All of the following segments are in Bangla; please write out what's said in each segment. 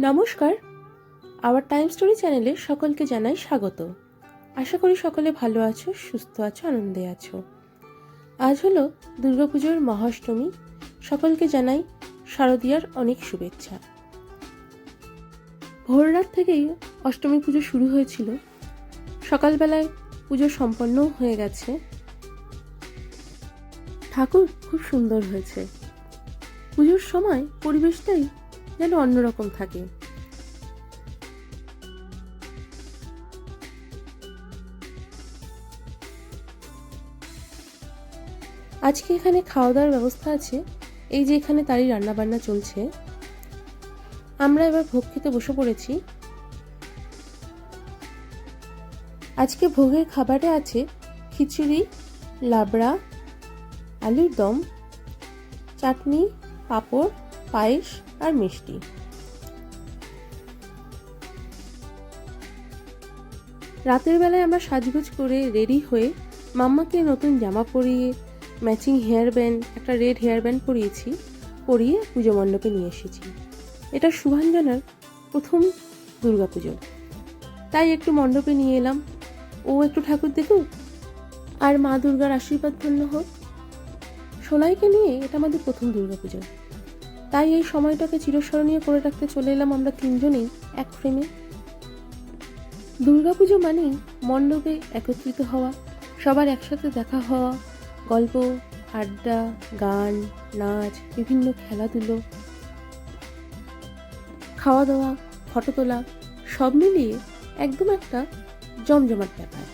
নমস্কার, আওয়ার টাইম স্টোরি চ্যানেলে সকলকে জানাই স্বাগত। আশা করি সকলে ভালো আছো, সুস্থ আছো, আনন্দে আছো। আজ হলো দুর্গাপুজোর মহাষ্টমী। সকলকে জানাই শারদীয়ার অনেক শুভেচ্ছা। ভোর রাত থেকেই অষ্টমী পুজো শুরু হয়েছিল। সকালবেলায় পুজো সম্পন্নও হয়ে গেছে। ঠাকুর খুব সুন্দর হয়েছে। পুজোর সময় পরিবেশটাই যেন অন্যরকম থাকে। আজকে এখানে খাওয়া দাওয়ার ব্যবস্থা আছে। এই যে এখানে তারই রান্নাবান্না চলছে। আমরা এবার ভোগ খেতে বসে পড়েছি। আজকে ভোগের খাবারে আছে খিচুড়ি, লাবড়া, আলুর দম, চাটনি, পাঁপড়, পায়েস আর মিষ্টি। রাতের বেলায় আমরা সাজগোজ করে রেডি হয়ে মাম্মাকে নতুন জামা পরিয়ে ম্যাচিং হেয়ার ব্যান্ড, একটা রেড হেয়ার ব্যান্ড পরিয়ে পুজো মণ্ডপে নিয়ে এসেছি। এটা শুভাঞ্জনার প্রথম দুর্গাপুজো, তাই একটু মণ্ডপে নিয়ে এলাম। ও একটু ঠাকুর দেখুক আর মা দুর্গার আশীর্বাদ ধন্য হোক। সোনাইকে নিয়ে এটা আমাদের প্রথম দুর্গাপুজো, তাই এই সময়টাকে চিরস্মরণীয় করে রাখতে চলে এলাম আমরা তিনজনেই এক ফ্রেমে। দুর্গাপুজো মানেই মণ্ডপে একত্রিত হওয়া, সবার একসাথে দেখা হওয়া, গল্প, আড্ডা, গান, নাচ, বিভিন্ন খেলাধুলো, খাওয়া দাওয়া, ফটো তোলা, সব মিলিয়ে একদম একটা জমজমাট ব্যাপার।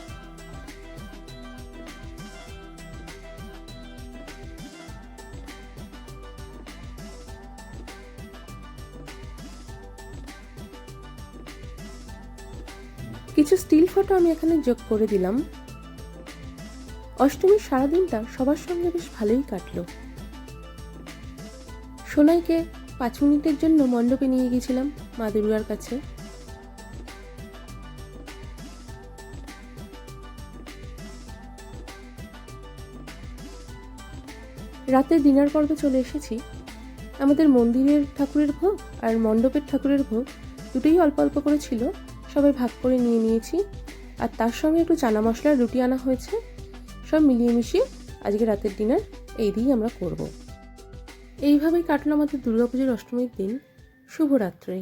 কিছু স্টিল ফটো আমি এখানে যোগ করে দিলাম। অষ্টমীর সারাদিনটা সবার সঙ্গে বেশ ভালোই কাটলো। সোনাইকে 5 মিনিটের জন্য মণ্ডপে নিয়ে গেছিলাম মা দুর্গার কাছে। রাতের ডিনার পর্বে চলে এসেছি। আমাদের মন্দিরের ঠাকুরের ভোগ আর মণ্ডপের ঠাকুরের ভোগ দুটোই অল্প অল্প করে ছিল, সবাই ভাগ করে নিয়ে নিয়েছি। আর তার সঙ্গে একটু চানা মশলার রুটি আনা হয়েছে। সব মিলিয়ে মিশিয়ে আজকে রাতের ডিনার এই দিয়েই আমরা করব। এইভাবেই কাটলো আমাদের দুর্গাপুজোর অষ্টমীর দিন। শুভরাত্রি।